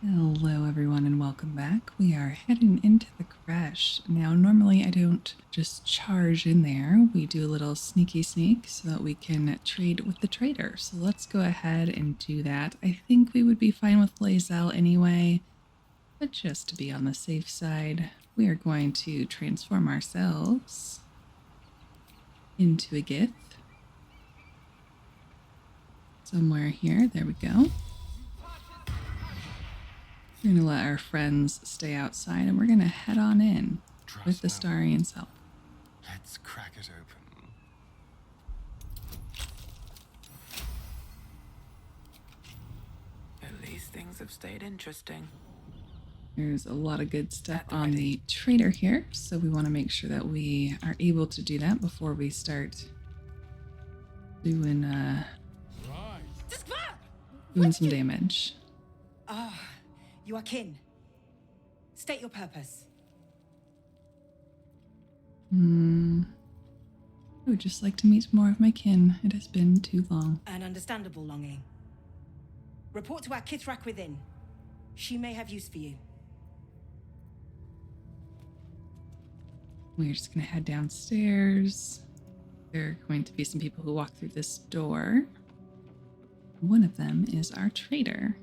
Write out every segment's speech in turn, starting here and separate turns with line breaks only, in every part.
Hello everyone and welcome back. We are heading into the Creche. Now normally I don't just charge in there. We do a little sneaky sneak so that we can trade with the trader. So let's go ahead and do that. I think we would be fine with Lae'zel anyway, but just to be on the safe side, we are going to transform ourselves into a Gith. Somewhere here, there we go. We're going to let our friends stay outside and we're going to head on in with the Starian's help.
Let's crack it open.
At least things have stayed interesting.
There's a lot of good stuff on the trader here, so we want to make sure that we are able to do that before we start doing some damage.
You are kin. State your purpose.
I would just like to meet more of my kin. It has been too long.
An understandable longing. Report to our Kithrak within. She may have use for you.
We're just going to head downstairs. There are going to be some people who walk through this door. One of them is our trader.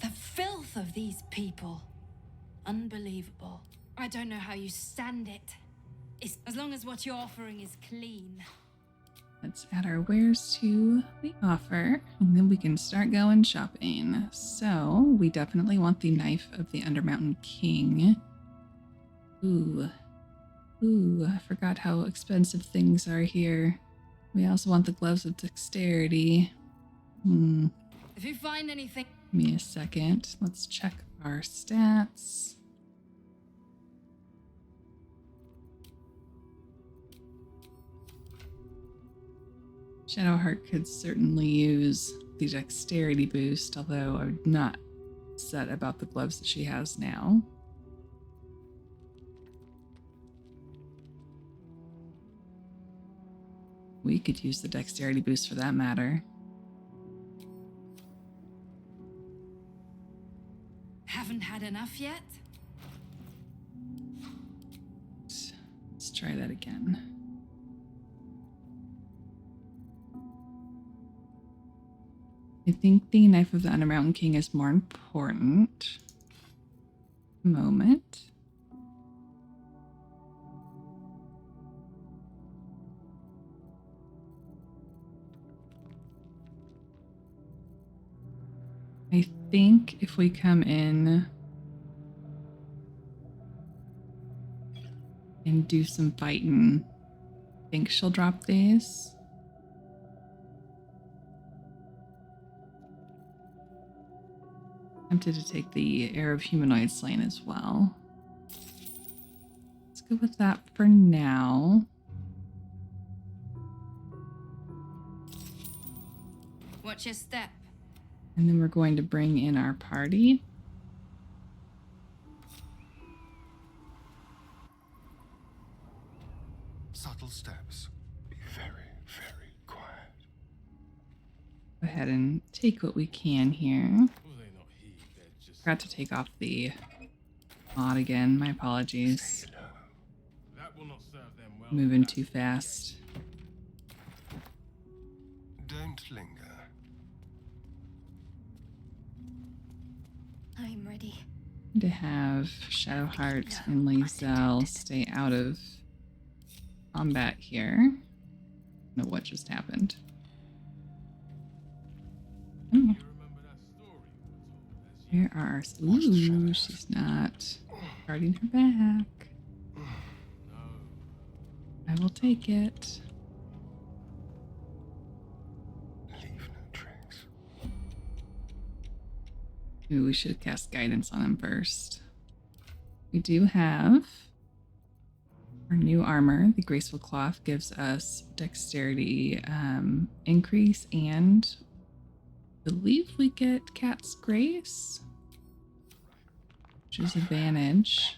The filth of these people. Unbelievable. I don't know how you stand it. It's as long as what you're offering is clean.
Let's add our wares to the offer, and then we can start going shopping. So, we definitely want the Knife of the Undermountain King. Ooh, I forgot how expensive things are here. We also want the Gloves of Dexterity.
If you find anything...
Give me a second. Let's check our stats. Shadowheart could certainly use the dexterity boost, although I'm not set about the gloves that she has now. We could use the dexterity boost for that matter.
Haven't had enough yet?
Let's try that again. I think the Knife of the Undermountain King is more important. Moment. I think if we come in and do some fighting, I think she'll drop these. Tempted to take the Heir of Humanoid Slain as well. Let's go with that for now.
Watch your step.
And then we're going to bring in our party.
Subtle steps. Be very, very quiet.
Go ahead and take what we can here. Forgot to take off the mod again. My apologies. Moving too fast.
Don't linger.
I'm ready.
To have Shadowheart and Lae'zel stay out of combat here. I don't know what just happened. Oh. Where are our... Ooh, she's not guarding her back. I will take it.
Leave no tracks.
Ooh, we should have cast guidance on him first. We do have our new armor. The Graceful Cloth gives us dexterity increase, and I believe we get Cat's Grace, which is advantage.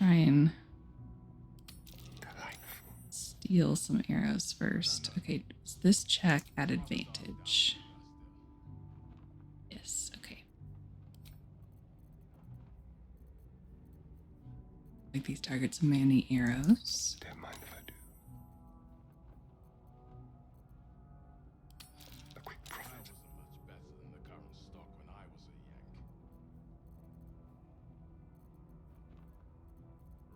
try and
Delightful.
steal some arrows first. Okay, is this check at advantage? Yes, okay. Like these targets many arrows.
Don't mind if I do. A quick profit.
Much better than the current stock when I was a yank.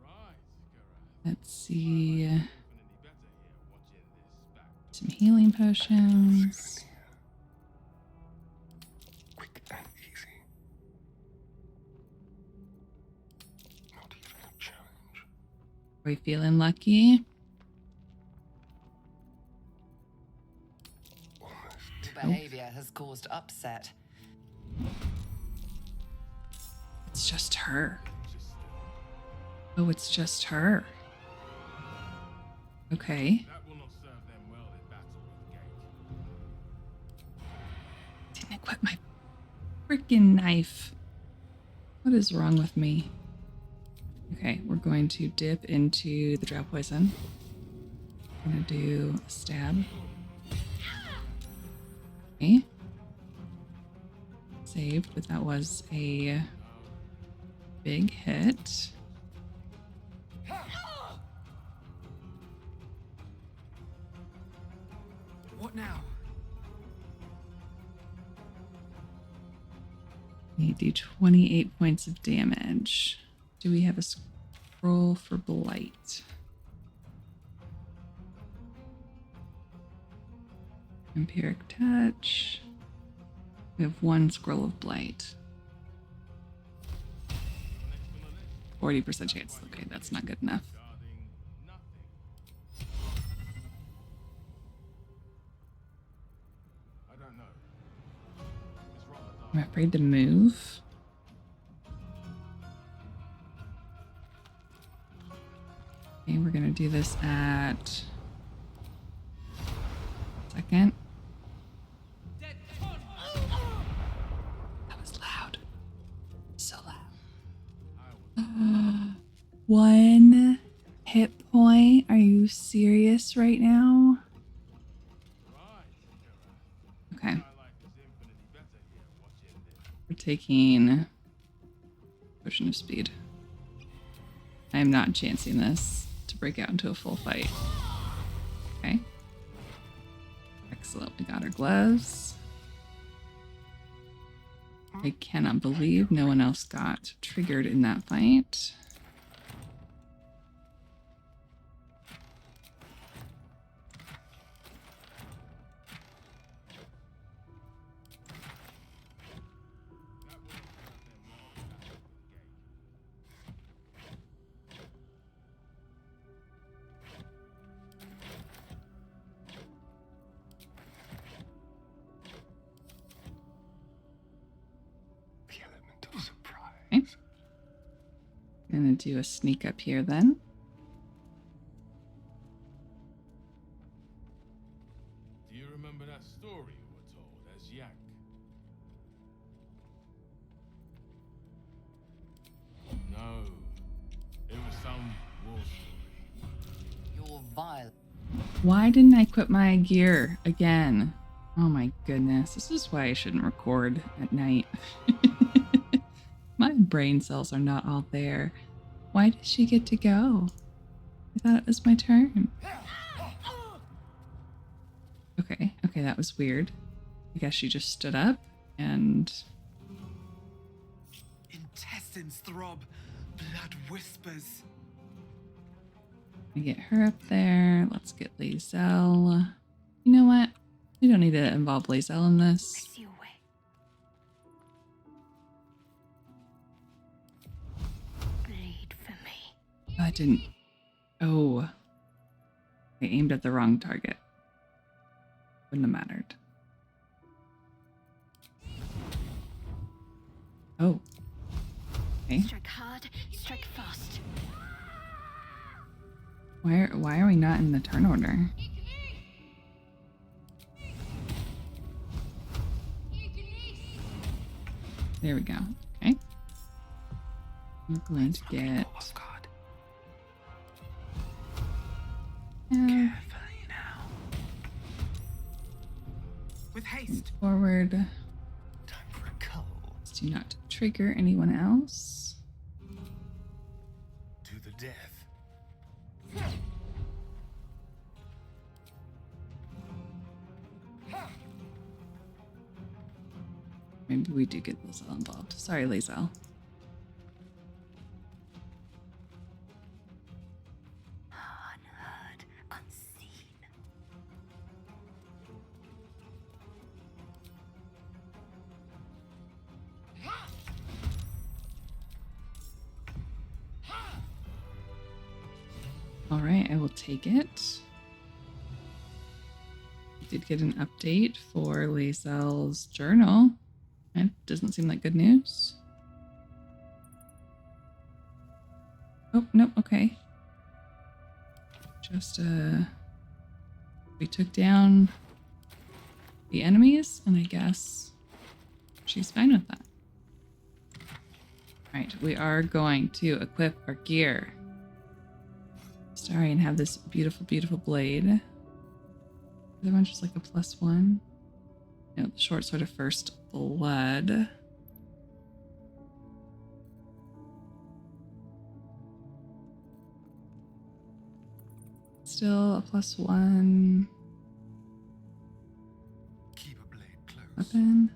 Right, Gareth.
Let's see.
Infinitely better here watching this back.
Some healing potions.
Quick and easy. Not even a challenge.
Are we feeling lucky?
Almost.
Behavior has caused upset.
It's just her. Oh, it's just her. Okay.
That will not serve them well in battle with Gate.
Didn't equip my freaking knife. What is wrong with me? Okay, we're going to dip into the drow poison. I'm gonna do a stab. Okay. Saved, but that was a big hit.
What now?
We do 28 points of damage. Do we have a scroll for blight? Empiric touch. We have one scroll of blight. 40% chance. Okay, that's not good enough.
I don't know. It's rather dark.
I'm afraid to move. Okay, we're gonna do this at second. That was loud. So loud. One hit point. Are you serious right now? Okay.
My life is infinitely better here watching this.
We're taking potion of speed. I am not chancing this to break out into a full fight. Okay. Excellent. We got our gloves. I cannot believe no one else got triggered in that fight.
The element of surprise.
Okay. Gonna do a sneak up here then.
Do you remember that story you were told as Yank? No. It was some war story.
You're vile.
Why didn't I equip my gear again? Oh my goodness. This is why I shouldn't record at night. My brain cells are not all there. Why did she get to go? I thought it was my turn. Okay, that was weird. I guess she just stood up and...
Intestines throb, blood whispers.
I get her up there. Let's get Lae'zel. You know what? We don't need to involve Lae'zel in this.
See you away. Bleed for me.
I didn't. Oh. I aimed at the wrong target. Wouldn't have mattered. Oh. Okay.
Strike hard, strike fast.
Why are we not in the turn order? There we go. Okay. We're going to get card.
Time for a cull.
Let's do not trigger anyone else.
To the death.
Maybe we do get Lae'zel involved. Sorry, Lae'zel.
Unheard, unseen.
All right, I will take it. I did get an update for Lae'zel's journal. It doesn't seem like good news. Oh, nope, okay. Just, we took down the enemies, and I guess she's fine with that. Right, we are going to equip our gear. Sorry, and have this beautiful, beautiful blade. The other one's just like a +1. No, the short sword of first blood. Still a +1
Keep a blade close.
weapon.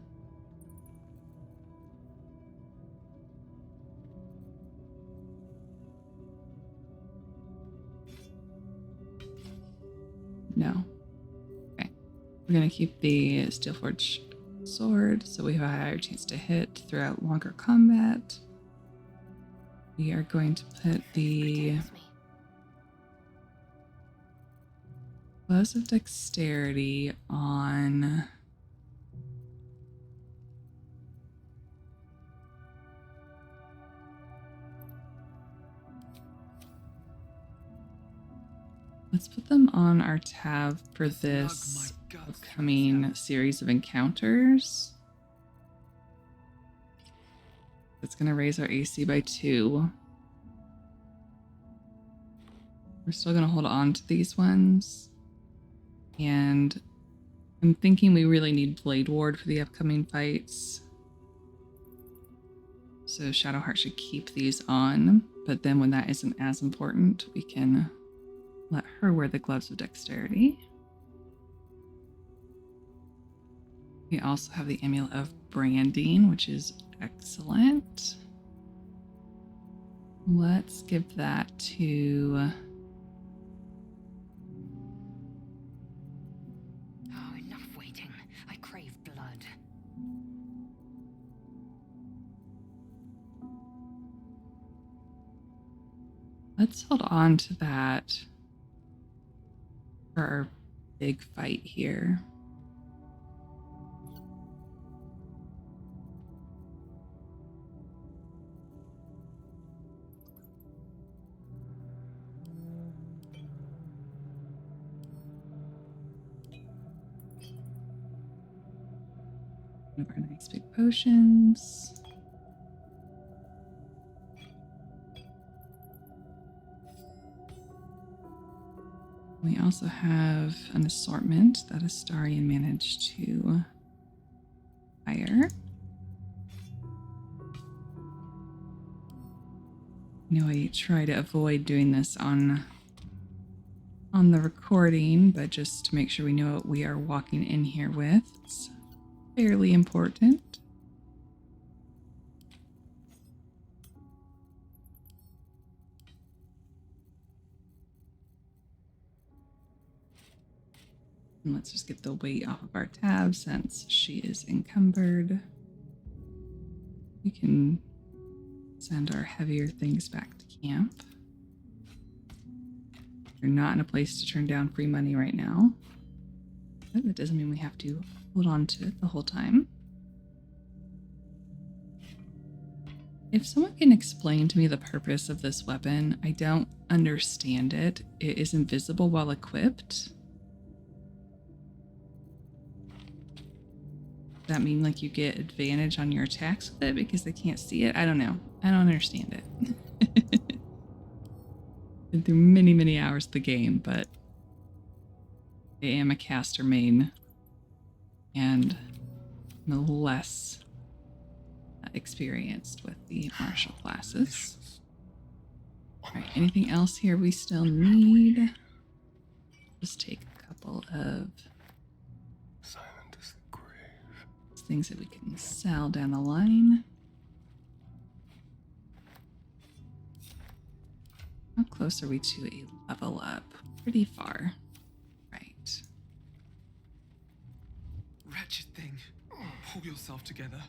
No. Okay. We're going to keep the Steelforged sword so we have a higher chance to hit throughout longer combat. We are going to put the
Protects me.
Gloves of Dexterity on let's put them on our tab for this upcoming series of encounters. It's going to raise our AC by 2. We're still going to hold on to these ones. And I'm thinking we really need Blade Ward for the upcoming fights. So Shadowheart should keep these on. But then when that isn't as important, we can let her wear the Gloves of Dexterity. We also have the Amulet of Branding, which is excellent. Let's give that to...
Oh, enough waiting. I crave blood.
Let's hold on to that for our big fight here. One of our nice big potions. We also have an assortment that Astarion managed to hire. You know, I try to avoid doing this on the recording, but just to make sure we know what we are walking in here with. It's fairly important. And let's just get the weight off of our tab since she is encumbered. We can send our heavier things back to camp. We're not in a place to turn down free money right now. But that doesn't mean we have to hold on to it the whole time. If someone can explain to me the purpose of this weapon, I don't understand it. It is invisible while equipped. Does that mean like you get advantage on your attacks with it because they can't see it? I don't know. I don't understand it. Been through many, many hours of the game, but I am a caster main. And I'm less experienced with the martial classes. Alright, anything else here we still need? Just take a couple of
Silent as the grave.
things that we can sell down the line. How close are we to a level up? Pretty far. Right.
Wretched thing. Pull yourself together.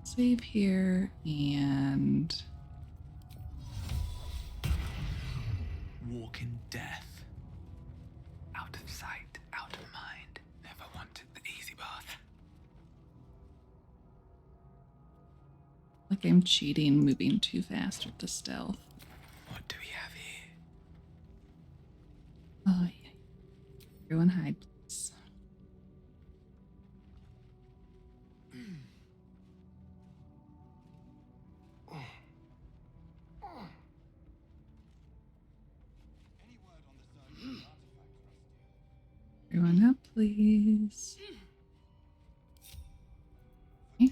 Save here and
Walk in death. Out of sight, out of mind. Never wanted the easy path.
like I'm cheating, moving too fast with the stealth.
What do we have here?
Oh yeah. Everyone hide, please. Everyone up, please. Okay.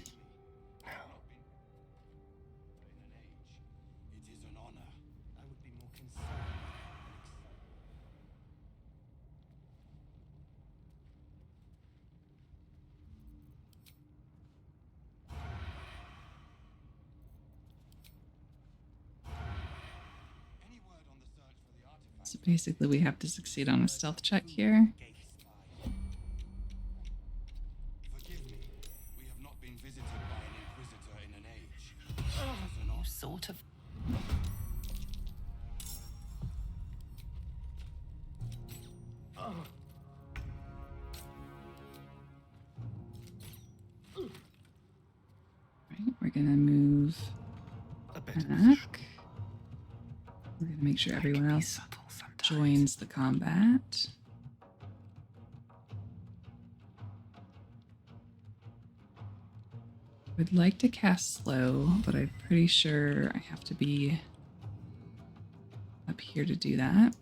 So basically we have to succeed on a stealth check here.
Forgive me. We have not been visited by an inquisitor in an age.
Sort of.
Right, we're gonna move back. We're gonna make sure everyone else joins the combat. Would like to cast slow, but I'm pretty sure I have to be up here to do that.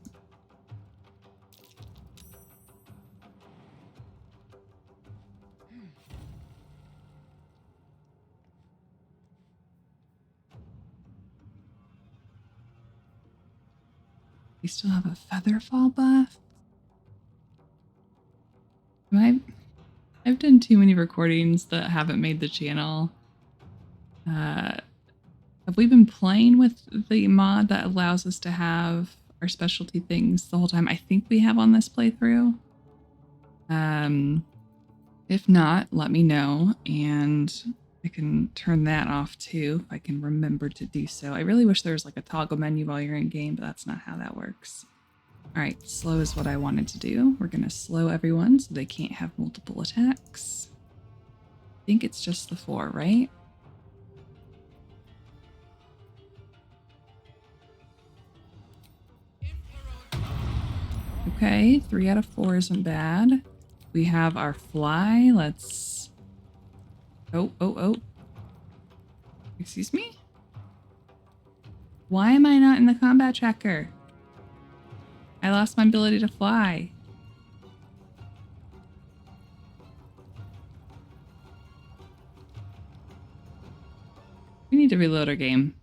We still have a featherfall buff. I've done too many recordings that haven't made the channel. Have we been playing with the mod that allows us to have our specialty things the whole time? I think we have on this playthrough. If not, let me know and I can turn that off too if I can remember to do so. I really wish there was like a toggle menu while you're in game, but that's not how that works. All right, slow is what I wanted to do. We're gonna slow everyone so they can't have multiple attacks. I think it's just the 4, right? Okay, 3 out of 4 isn't bad. We have our fly. Let's... Oh. Excuse me? Why am I not in the combat tracker? I lost my ability to fly. We need to reload our game.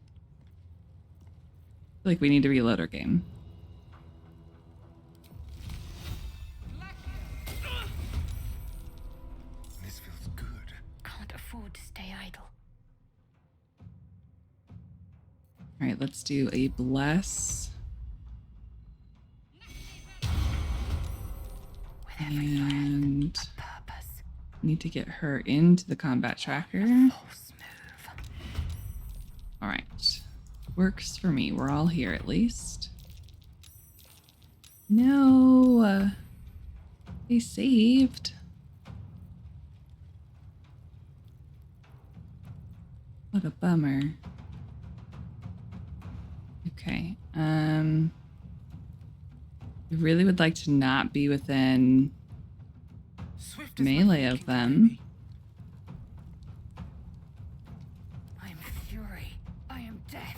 I feel like we need to reload our game.
This feels good.
Can't afford to stay idle.
All right, let's do a bless. And
Purpose.
need to get her into the combat tracker.
False move.
All right, works for me. We're all here at least. No, they saved. What a bummer. Okay, I really would like to not be within
Swift as
melee
my
of
thinking,
them.
baby.
I am fury. I am death.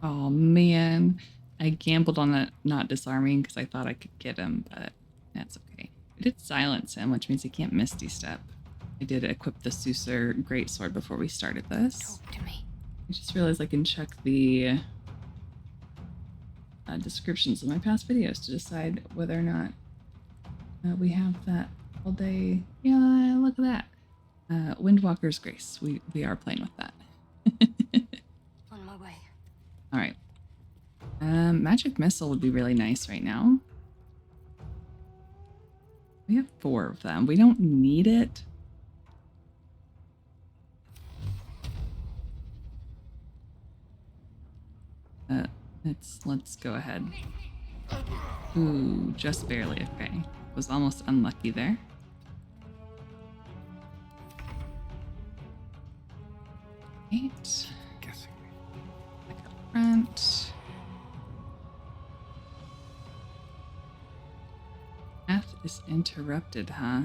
Oh man, I gambled on it not disarming because I thought I could get him, but that's okay. I did silence him, which means he can't Misty Step. I did equip the Suser Greatsword before we started this.
Talk to me.
I just realized I can check the descriptions of my past videos to decide whether or not we have that all day. Yeah, look at that. Windwalker's Grace. We are playing with that.
On my way.
All right. Magic Missile would be really nice right now. We have 4 of them. We don't need it. Let's go ahead. Ooh, just barely. Okay. Was almost unlucky there. Eight.
Guessing.
Back up front. Path is interrupted, huh?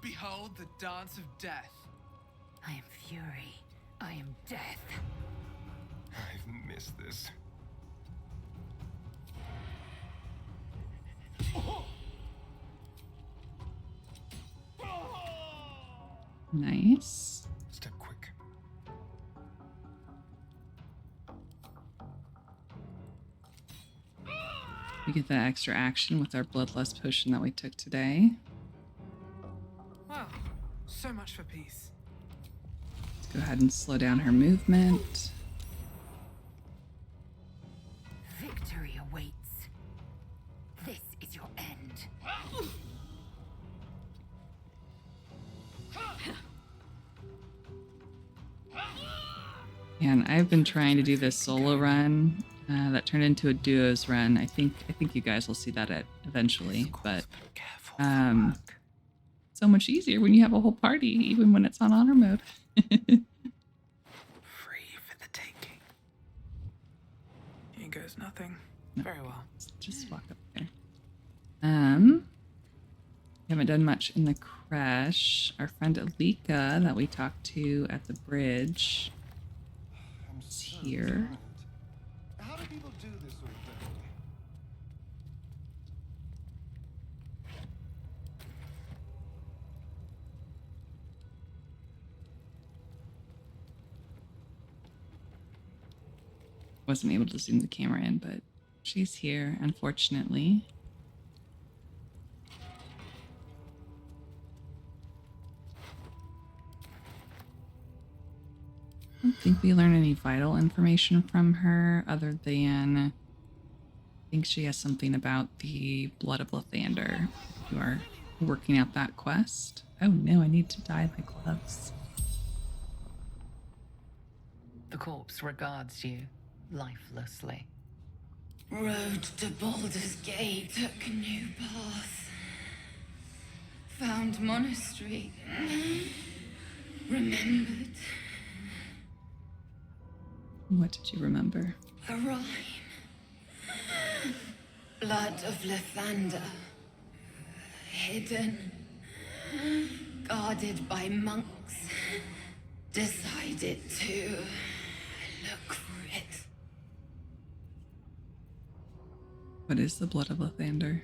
Behold the dance of death.
I am fury. I am death.
I've missed this.
Nice.
Step quick.
We get that extra action with our Bloodlust potion that we took today.
Well, so much for peace.
Let's go ahead and slow down her movement.
Victory awaits. This is your end.
And I've been trying to do this solo run that turned into a duos run. I think you guys will see that eventually, but so much easier when you have a whole party, even when it's on honor mode.
Free for the taking. Here goes nothing. Very well.
Just walk up there. Haven't done much in the creche. Our friend Ellyka that we talked to at the bridge is here.
How do people do this sort of thing?
Wasn't able to zoom the camera in, but she's here, unfortunately. I don't think we learn any vital information from her other than I think she has something about the blood of Lathander. You are working out that quest. Oh no, I need to dye my gloves.
The corpse regards you lifelessly.
Road to Baldur's Gate took a new path. Found monastery. Remembered.
What did you remember?
A rhyme. Blood of Lathander. Hidden. Guarded by monks. Decided to look for it.
What is the blood of Lathander?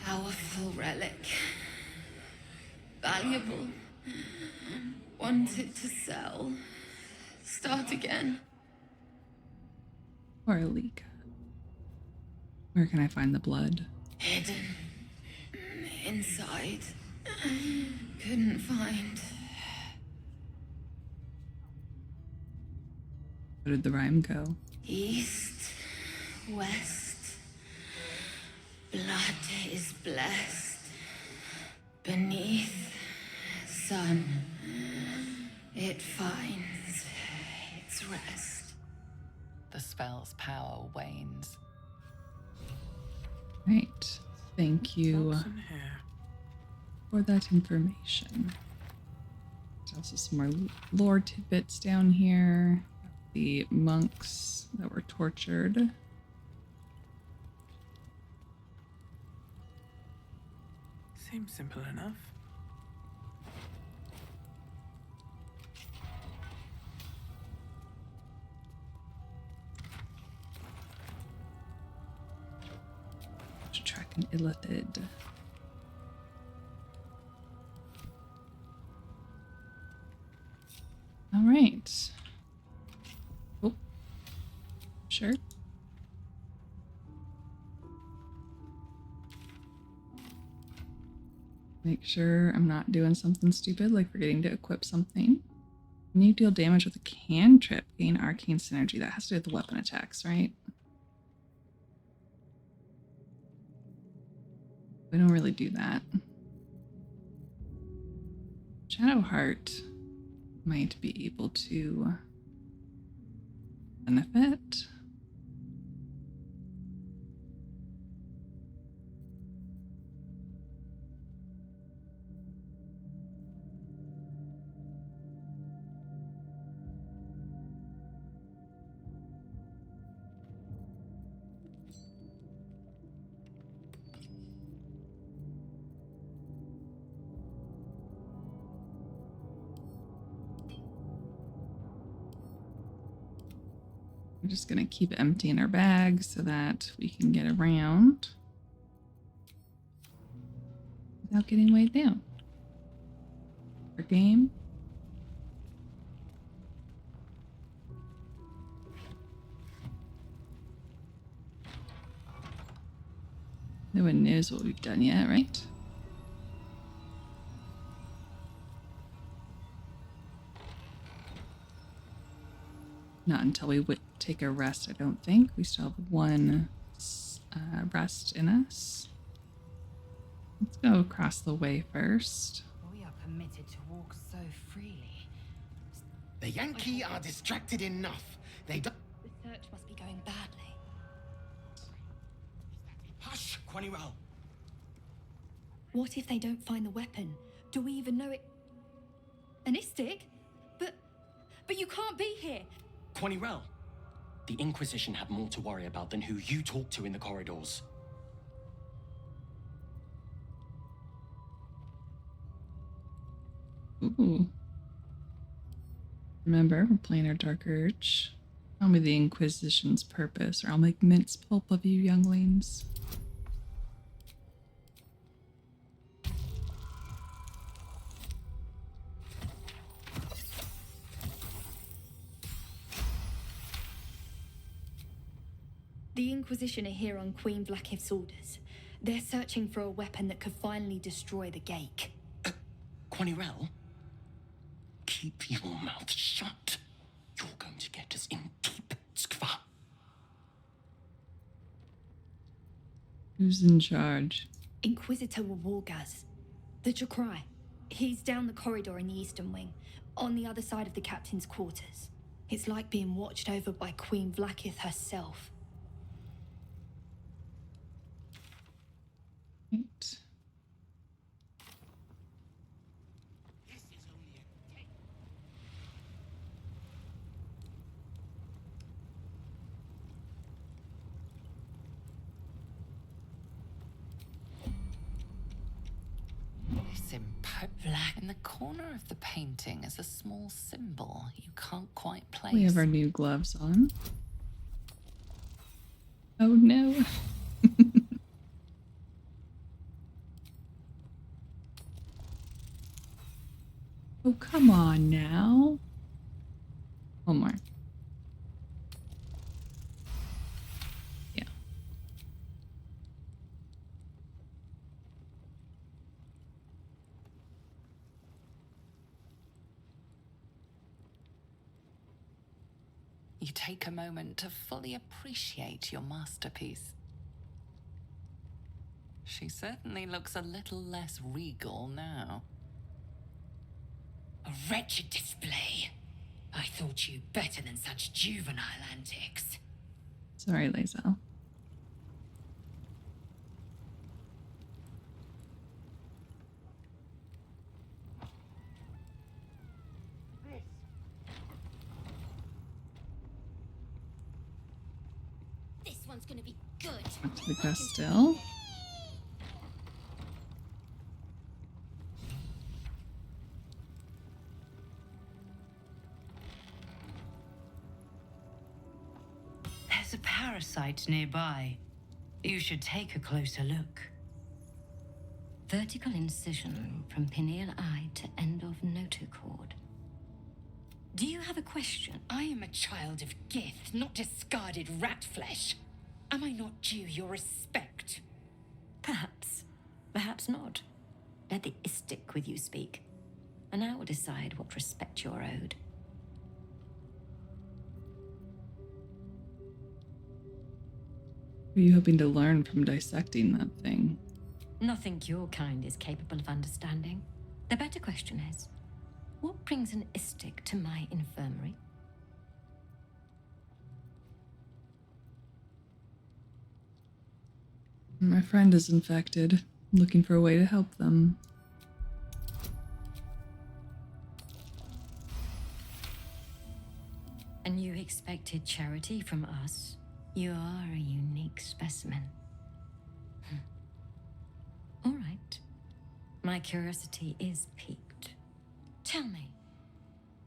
Powerful relic. Valuable. Wanted to sell. Start again.
Or Ellyka? Where can I find the blood?
Hidden. Inside. Couldn't find.
Where did the rhyme go?
East. West. Blood is blessed. Beneath. Sun. It finds its rest.
The spell's power wanes.
Right. Thank you
What's in here?
for that information. There's also some more lore tidbits down here. The monks that were tortured.
Seems simple enough.
To track an illithid. All right. Oh, sure. Make sure I'm not doing something stupid like forgetting to equip something. When you deal damage with a cantrip, gain arcane synergy. That has to do with the weapon attacks, right? We don't really do that. Shadowheart might be able to benefit. We're just going to keep emptying our bags so that we can get around without getting weighed down. Our game. No one knows what we've done yet, right? Not until we take a rest, I don't think. We still have one rest in us. Let's go across the way first.
We are permitted to walk so freely.
The Yankee are distracted enough. They don't.
The search must be going badly.
Hush, Quanirel.
What if they don't find the weapon? Do we even know it? An Istig? But you can't be here.
Quanirel. The Inquisition have more to worry about than who you talk to in the corridors.
Ooh. Remember, we're playing our Dark Urge. Tell me the Inquisition's purpose, or I'll make mince pulp of you younglings.
The Inquisition are here on Queen Vlaakith's orders. They're searching for a weapon that could finally destroy the gate.
Quanirel? Keep your mouth shut. You're going to get us in deep, Skva.
Who's in charge?
Inquisitor Wargaz. The Chakrai. He's down the corridor in the eastern wing, on the other side of the captain's quarters. It's like being watched over by Queen Vlaakith herself.
Right.
In the corner of the painting is a small symbol you can't quite place.
We have our new gloves on. Oh no. Oh, come on now. One more. Yeah.
You take a moment to fully appreciate your masterpiece. She certainly looks a little less regal now.
A wretched display. I thought you better than such juvenile antics.
Sorry, Lae'zel.
This one's gonna be good.
Back to the Ghustil.
right nearby. You should take a closer look.
Vertical incision from pineal eye to end of notochord. Do you have a question?
I am a child of Gith, not discarded rat flesh. Am I not due your respect?
Perhaps. Perhaps not. Let the Istik with you speak, and I will decide what respect you're owed.
What are you hoping to learn from dissecting that thing?
Nothing your kind is capable of understanding. The better question is, what brings an Istik to my infirmary?
My friend is infected. I'm looking for a way to help them.
And you expected charity from us? You are a unique specimen. All right. My curiosity is piqued. Tell me,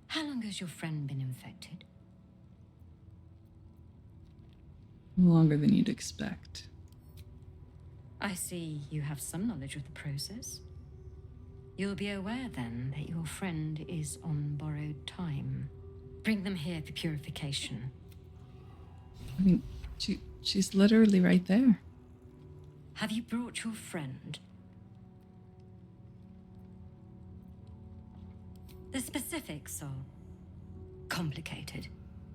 how long has your friend been infected?
Longer than you'd expect.
I see you have some knowledge of the process. You'll be aware then that your friend is on borrowed time. Bring them here for purification.
I mean, she's literally right there.
Have you brought your friend? The specifics are complicated.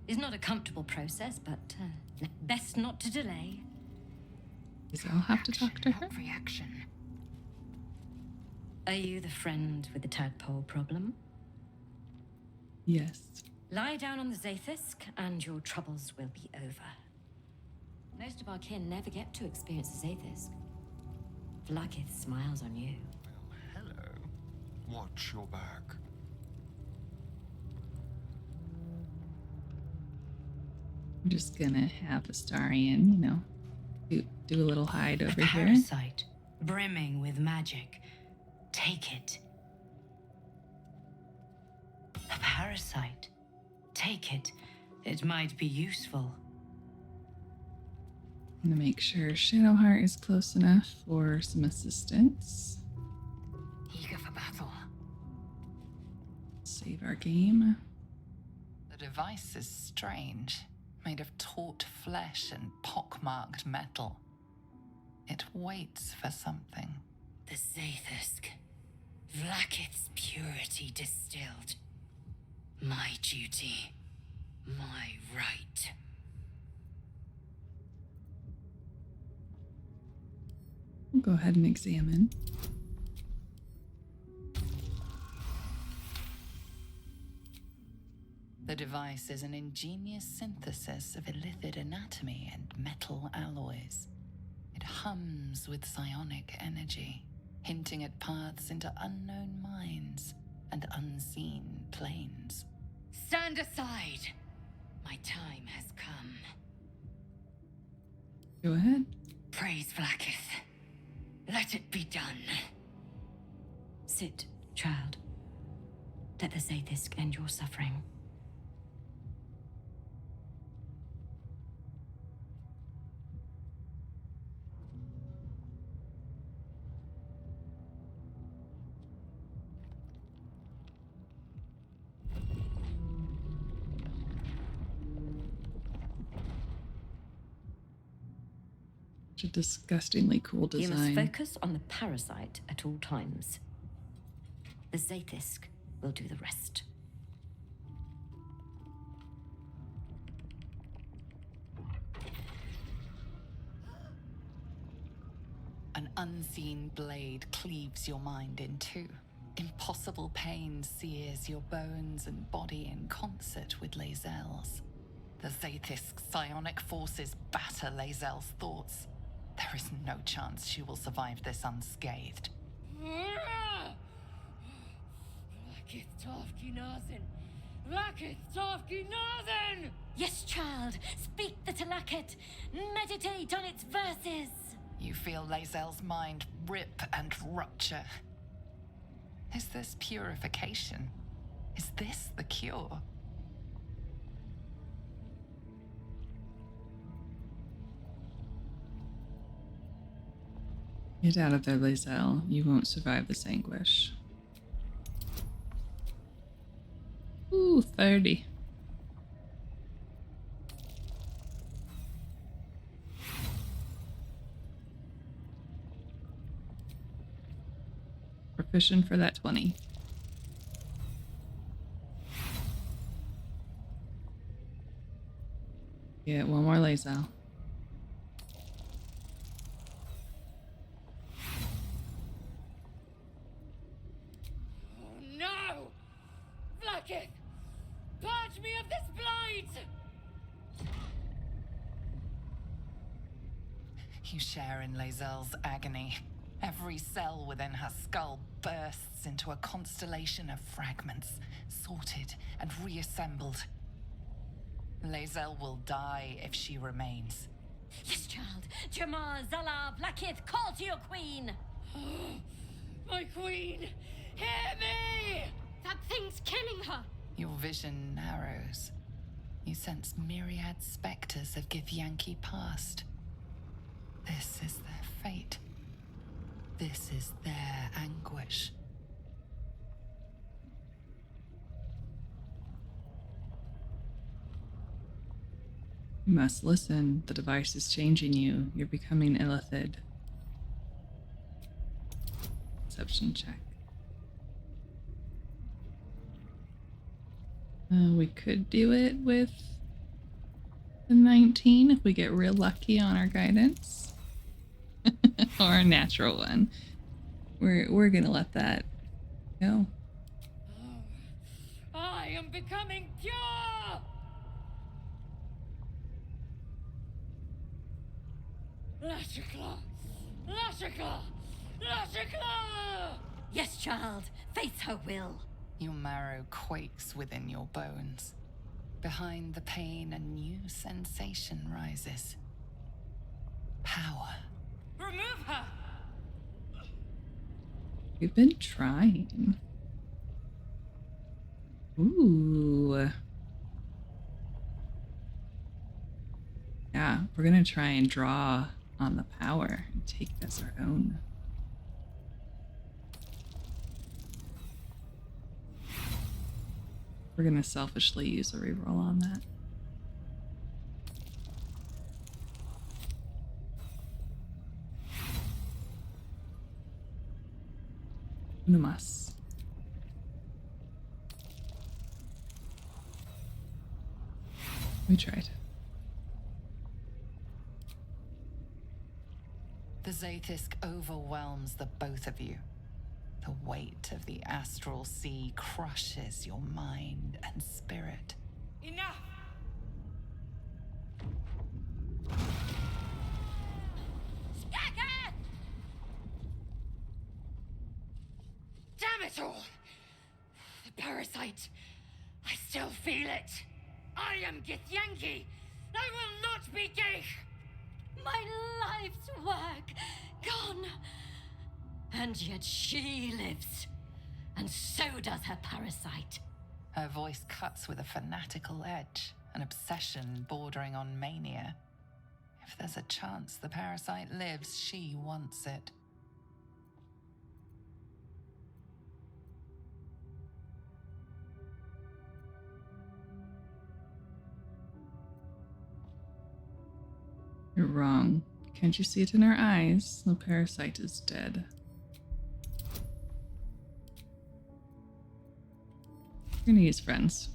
It's not a comfortable process, but best not to delay.
So I'll have to talk to her.
Reaction.
Are you the friend with the tadpole problem?
Yes.
Lie down on the Zaith'isk and your troubles will be over. Most of our kin never get to experience the Zaith'isk. Vlaakith smiles on you.
Well, hello. Watch your back.
I'm just gonna have Astarion, you know, do a little hide over here.
Parasite, brimming with magic. Take it. A parasite. Take it. It might be useful.
I'm gonna make sure Shadowheart is close enough for some assistance.
Eager for battle.
Save our game.
The device is strange, made of taut flesh and pockmarked metal. It waits for something.
The Zaith'isk. Vlaakith's purity distilled. My duty. My right.
We'll go ahead and examine.
The device is an ingenious synthesis of illithid anatomy and metal alloys. It hums with psionic energy, hinting at paths into unknown minds and unseen planes.
Stand aside! My time has come.
Go ahead.
Praise Vlaakith. Let it be done.
Sit, child. Let the Zaith'isk end your suffering.
A disgustingly cool design.
You must focus on the parasite at all times. The Zaith'isk will do the rest.
An unseen blade cleaves your mind in two. Impossible pain sears your bones and body in concert with Lae'zel's. The Zaith'isk's psionic forces batter Lae'zel's thoughts. There is no chance she will survive this unscathed.
Vlaakith Tafki Nazin! Vlaakith Tafki Nazin!
Yes, child. Speak the Talakhet. Meditate on its verses.
You feel Lae'zel's mind rip and rupture. Is this purification? Is this the cure?
Get out of there, Lae'zel. You won't survive this anguish. Ooh, 30. Proficient for that 20. Get one more Lae'zel.
Oh no! Vlaakith! Purge me of this blight!
You share in Lae'zel's agony. Every cell within her skull bursts into a constellation of fragments, sorted and reassembled. Lae'zel will die if she remains.
Yes, child. Jamar, Zala, Vlaakith, call to your queen!
My queen! Hear me!
That thing's killing her!
Your vision narrows. You sense myriad specters of Githyanki past. This is their fate. This is their anguish.
You must listen. The device is changing you. You're becoming illithid. Perception check. We could do it with the 19 if we get real lucky on our guidance. Or a natural one. We're gonna let that go.
I am becoming pure! Lashikla! Lashikla! Lashikla!
Yes, child. Face her will.
Your marrow quakes within your bones. Behind the pain, a new sensation rises. Power.
Remove her!
We've been trying. Ooh. Yeah, we're gonna try and draw on the power and take it as our own. We're gonna selfishly use a reroll on that. Unamas. We tried.
The Zaith'isk overwhelms the both of you. The weight of the astral sea crushes your mind and spirit.
Enough! Stagger! Damn it all! The parasite. I still feel it. I am Githyanki. I will not be Gith.
My life's work gone. And yet she lives. And so does her parasite.
Her voice cuts with a fanatical edge, an obsession bordering on mania. If there's a chance the parasite lives, she wants it.
You're wrong. Can't you see it in our eyes? The parasite is dead. We're gonna use friends.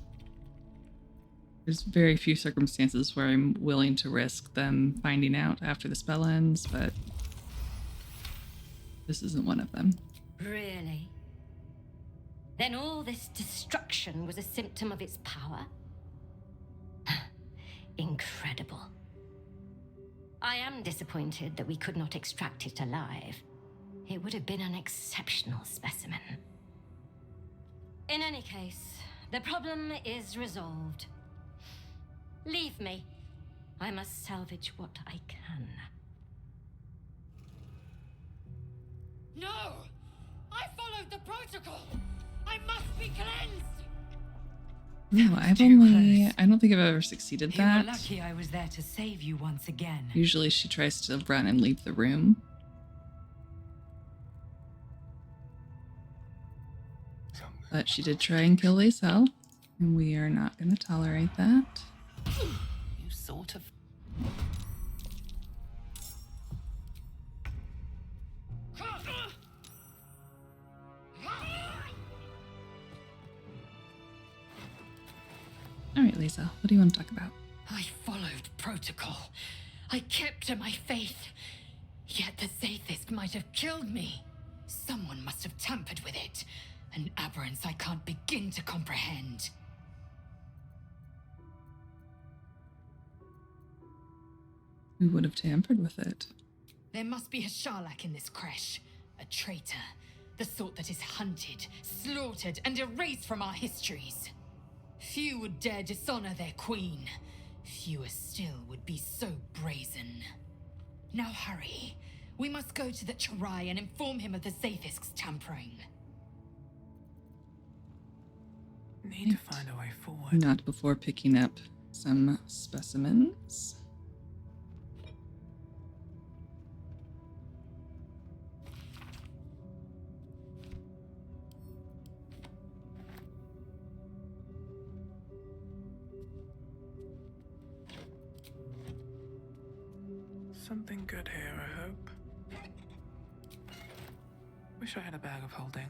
There's very few circumstances where I'm willing to risk them finding out after the spell ends, but this isn't one of them.
Really? Then all this destruction was a symptom of its power? Incredible. I am disappointed that we could not extract it alive. It would have been an exceptional specimen. In any case, the problem is resolved. Leave me. I must salvage what I can.
No! I followed the protocol! I must be cleansed!
No, I don't think I've ever succeeded
You were
that.
lucky I was there to save you once again.
Usually she tries to run and leave the room. But she did try and kill Lae'zel, and we are not going to tolerate that.
You sort of...
All right, Lae'zel, what do you want to talk about?
I followed protocol. I kept to my faith. Yet the Zaith'isk might have killed me. Someone must have tampered with it. An aberrance I can't begin to comprehend.
Who would have tampered with it?
There must be a Sharlak in this Creche. A traitor. The sort that is hunted, slaughtered, and erased from our histories. Few would dare dishonor their queen. Fewer still would be so brazen. Now hurry. We must go to the Cherai and inform him of the Zaith'isk's tampering.
Need to find a way forward.
Not before picking up some specimens.
Something good here, I hope. Wish I had a bag of holding.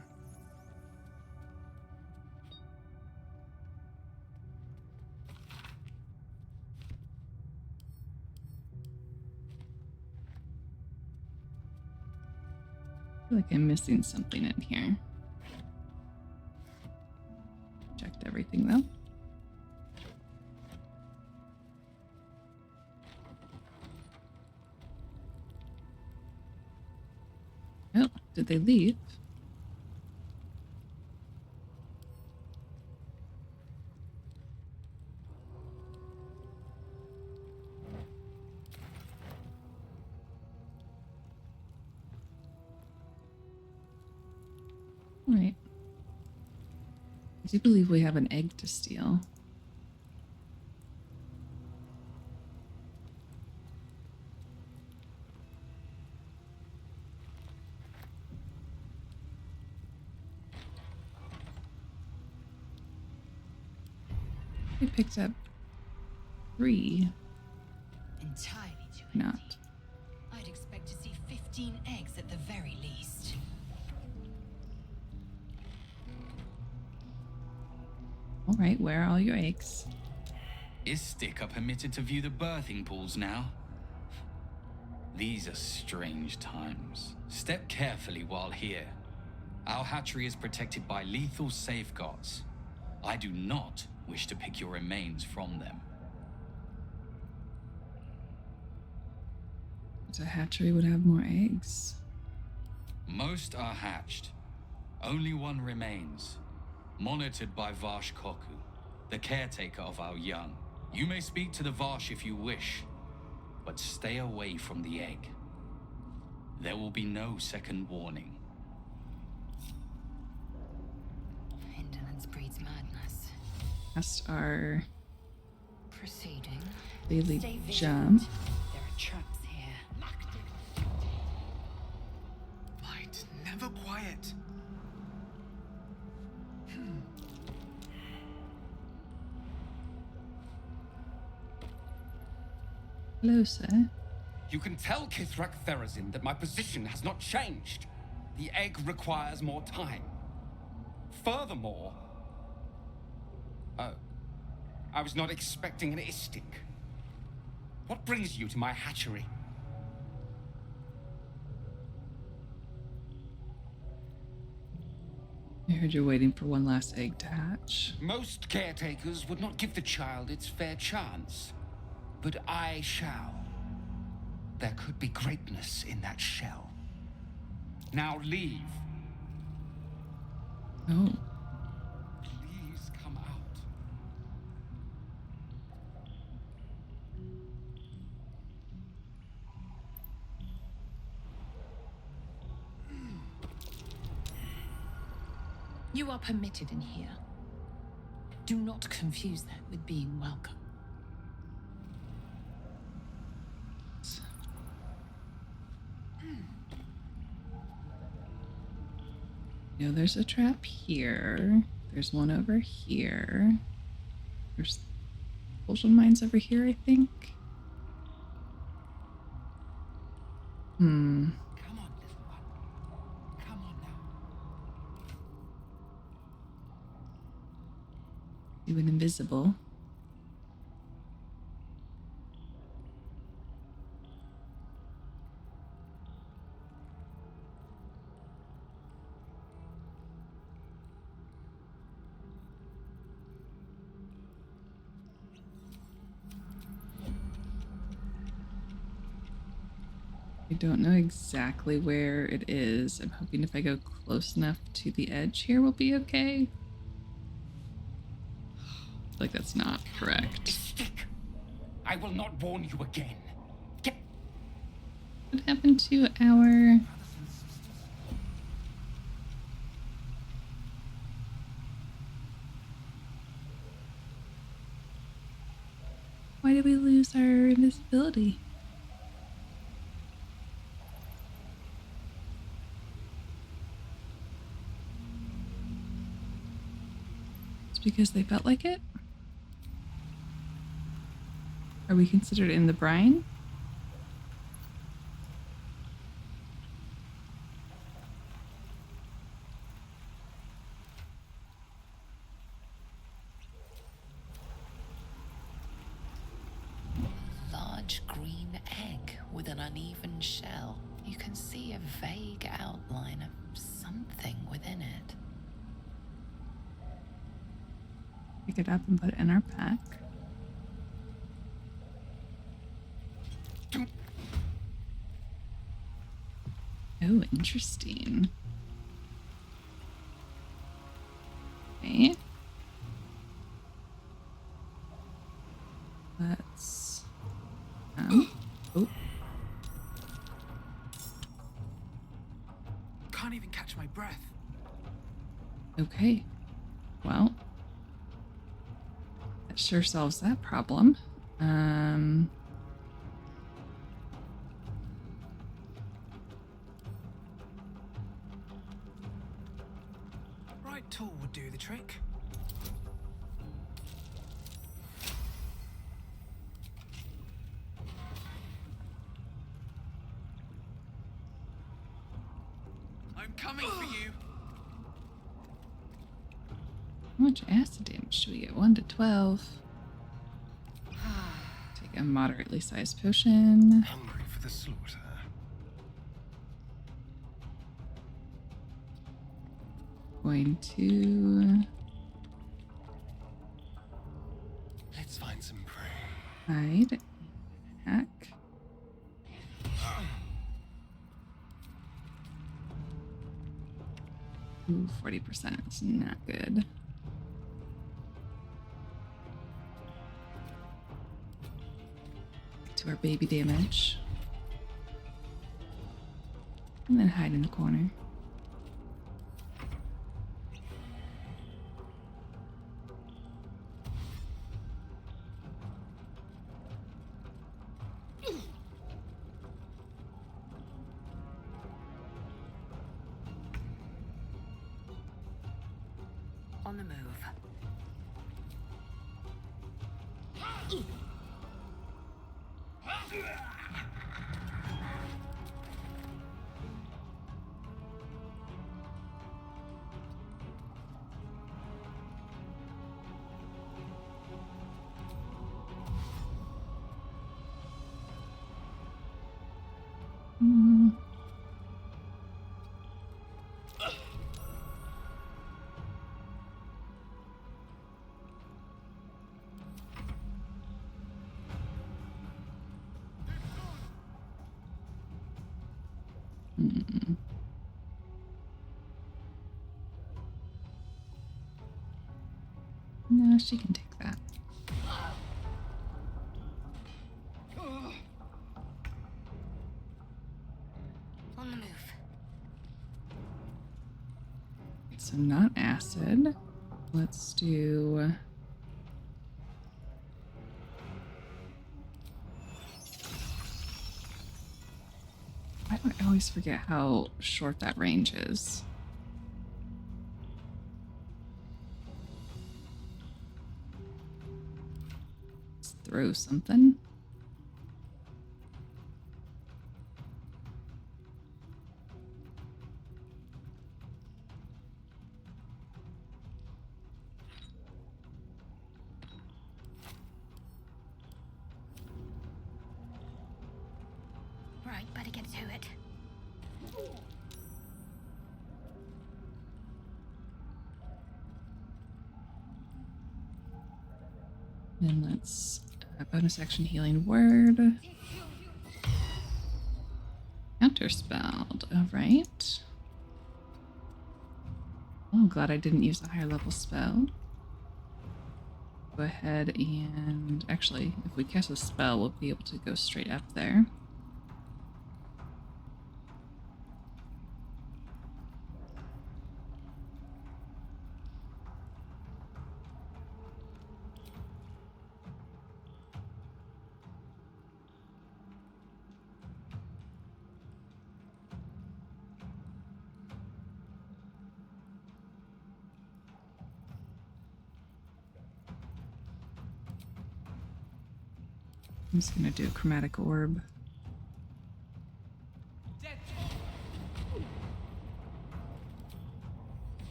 I feel like I'm missing something in here. Checked everything though. Oh, did they leave? All right. I do believe we have an egg to steal. We picked up 3.
Entirely too empty.
Not.
I'd expect to see 15 eggs at the very least.
All right, where are all your eggs?
Is Sticker permitted to view the birthing pools now? These are strange times. Step carefully while here. Our hatchery is protected by lethal safeguards. I do not wish to pick your remains from them.
The hatchery would have more eggs.
Most are hatched. Only one remains. Monitored by Varsh Koku, the caretaker of our young. You may speak to the Varsh if you wish, but stay away from the egg. There will be no second warning.
Indolence breeds madness.
Past our
Proceeding.
daily
Stay
jump.
vigilant. There are traps here.
Light, never quiet.
Hello, sir.
You can tell Kithrak Therazin that my position has not changed. The egg requires more time. Furthermore... Oh. I was not expecting an istik. What brings you to my hatchery?
I heard you're waiting for one last egg to hatch.
Most caretakers would not give the child its fair chance. But I shall. There could be greatness in that shell. Now leave.
Oh.
Please come out.
You are permitted in here. Do not confuse that with being welcome.
know there's a trap here. There's one over here. There's propulsion mines over here, I think.
Come on, little one. Come on now.
Do an invisible. I don't know exactly where it is. I'm hoping if I go close enough to the edge here, we'll be okay. Like that's not correct.
Stick! I will not warn you again. Get.
What happened to our... Why did we lose our invisibility? Because they felt like it? Are we considered in the brine?
Large green egg with an uneven shell. You can see a vague outline of something within it.
Pick it up and put it in our pack. Oh, interesting. Okay. Let's... oh.
Can't even catch my breath.
Okay. Well... that sure solves that problem.
Right tool would do the trick. I'm coming for you.
How much acid damage do we get? 1 to 12. Take a moderately sized potion.
Hungry for the slaughter.
Going to
Let's find some prey.
hide. Hack. Ooh, 40%. It's not good. To our baby damage. And then hide in the corner.
On the move. No, she can take that. On the move.
So not acid. Let's do... Why do I always forget how short that range is? throw something.
Right, better get to it.
And let's bonus action healing word. Counterspelled. Alright. Oh, glad I didn't use a higher level spell. Go ahead and actually, if we cast a spell, we'll be able to go straight up there. I'm just gonna do a chromatic orb.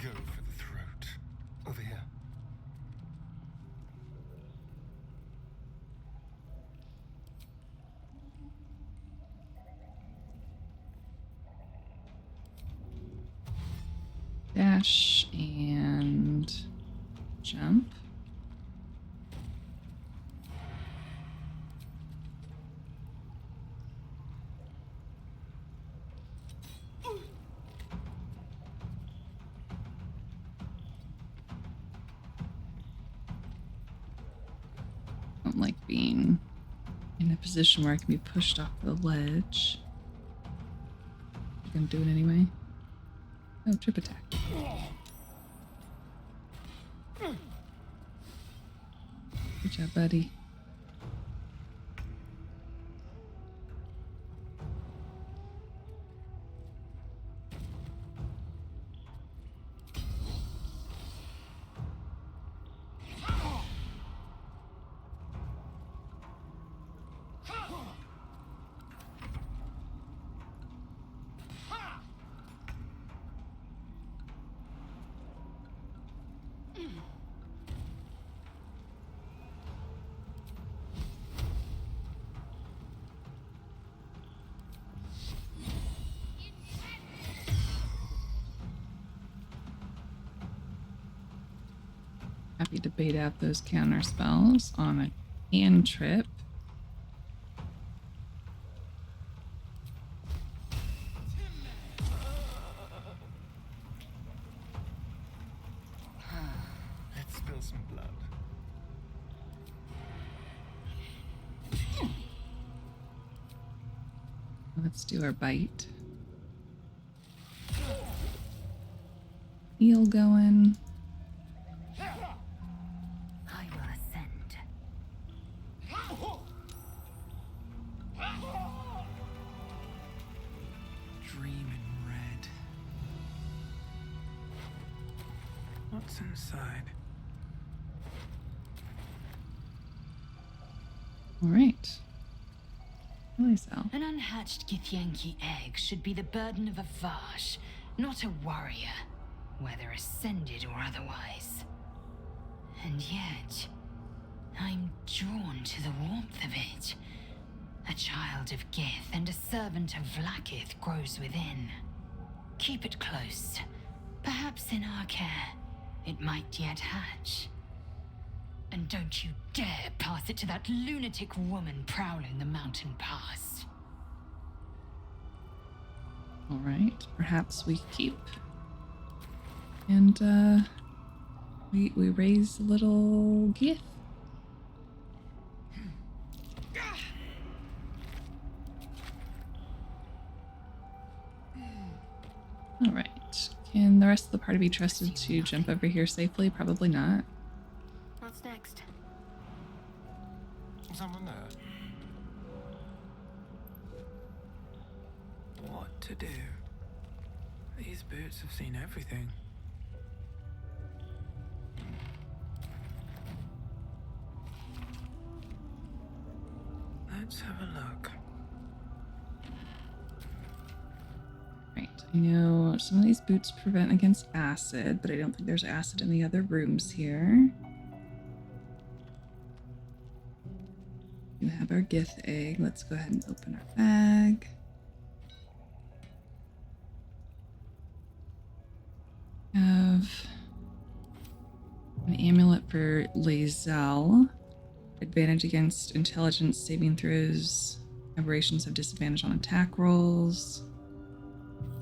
Go for the throat. Over here.
Dash and jump. Don't like being in a position where I can be pushed off the ledge. I'm gonna do it anyway. Oh, trip attack. Good job, buddy. Happy to bait out those counter spells on a cantrip.
Let's spill some blood.
Let's do our bite. Heal going.
I will ascend.
Dream in red. What's inside?
All right. Myself.
An unhatched Githyanki egg should be the burden of a Vash, not a warrior, whether ascended or otherwise. And yet, I'm drawn to the warmth of it. A child of Gith and a servant of Vlaakith grows within. Keep it close. Perhaps in our care, it might yet hatch. And don't you dare pass it to that lunatic woman prowling the mountain pass.
All right. Perhaps we keep. And we raise little Gith. All right. Can the rest of the party be trusted to jump over here safely? Probably not.
What's next?
Someone there.
What to do? These boots have seen everything. Let's have a look.
Right, I know some of these boots prevent against acid, but I don't think there's acid in the other rooms here. We have our Gith egg. Let's go ahead and open our bag. Have an amulet for Lae'zel. Advantage against intelligence saving throws. Aberrations have disadvantage on attack rolls.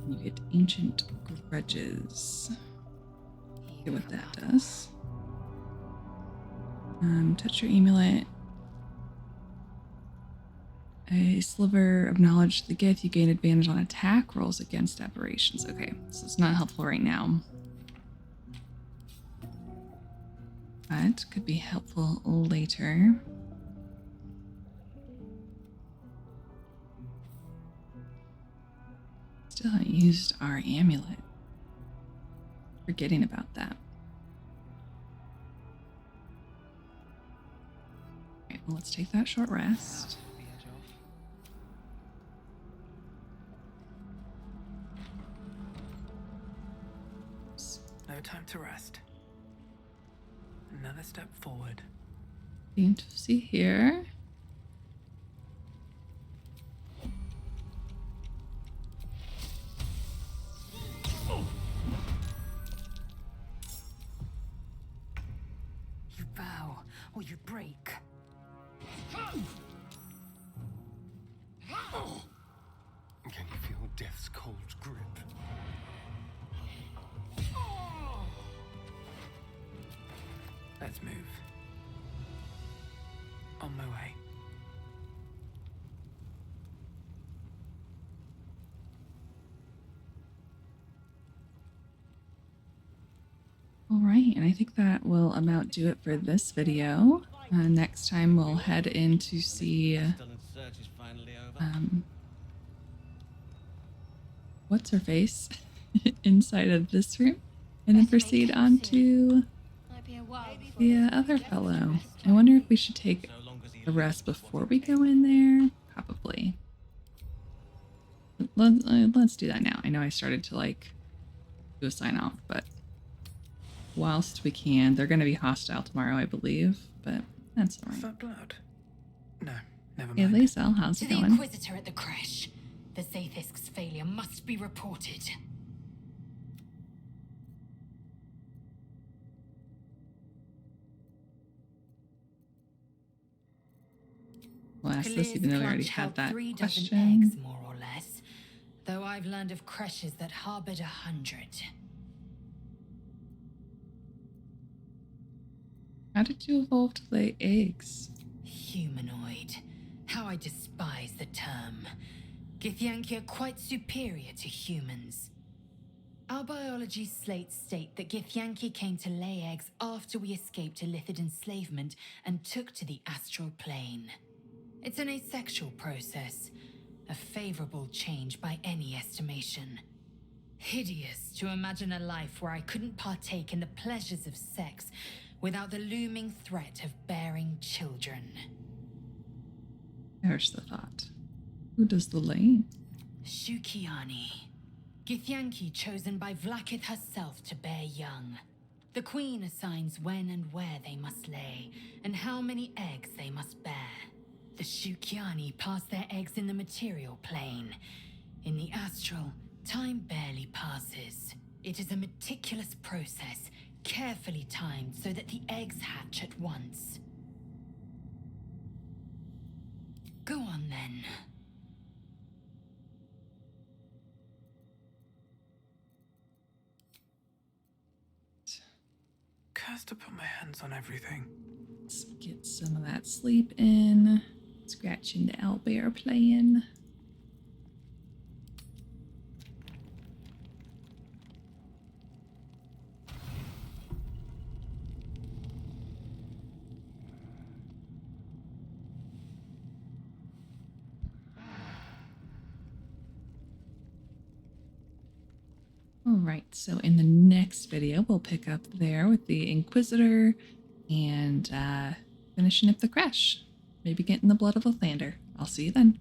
You get ancient grudges. See what that does. Touch your amulet. A sliver of knowledge to the Gith. You gain advantage on attack rolls against aberrations. Okay, so it's not helpful right now. But could be helpful later. Still haven't used our amulet. Forgetting about that. Alright, well, let's take that short rest.
No time to rest. Another step forward.
Seem to see here.
You bow or you break.
Can you feel death's cold grip?
Let's move. On my way.
All right, and I think that will about do it for this video. Next time we'll head in to see what's her face inside of this room, and then proceed on to the other fellow. I wonder if we should take a rest before we go in there. Probably. Let's do that now. I know I started to like do a sign off, but whilst we can, they're going to be hostile tomorrow, I believe, but that's all right.
Is that blood? No, never
Hey,
mind.
Lae'zel, how's
To
it
the
going?
Inquisitor at the Creche. The Zaith'isk's failure must be reported.
We'll ask this even though we already had that
3
question.
dozen eggs, more or less. Though I've learned of creches that harbored 100.
How did you evolve to lay eggs?
Humanoid. How I despise the term. Githyanki are quite superior to humans. Our biology slates state that Githyanki came to lay eggs after we escaped Illithid enslavement and took to the astral plane. It's an asexual process, a favorable change by any estimation. Hideous to imagine a life where I couldn't partake in the pleasures of sex without the looming threat of bearing children.
There's the thought. Who does the laying?
Shukiani. Githyanki chosen by Vlaakith herself to bear young. The Queen assigns when and where they must lay, and how many eggs they must bear. The Shukiani pass their eggs in the material plane. In the astral, time barely passes. It is a meticulous process, carefully timed so that the eggs hatch at once. Go on then.
Cursed to put my hands on everything.
Let's get some of that sleep in. Scratching the owlbear playing. Alright, so in the next video, we'll pick up there with the Inquisitor and finishing up the Creche. Maybe getting the blood of Lathander. I'll see you then.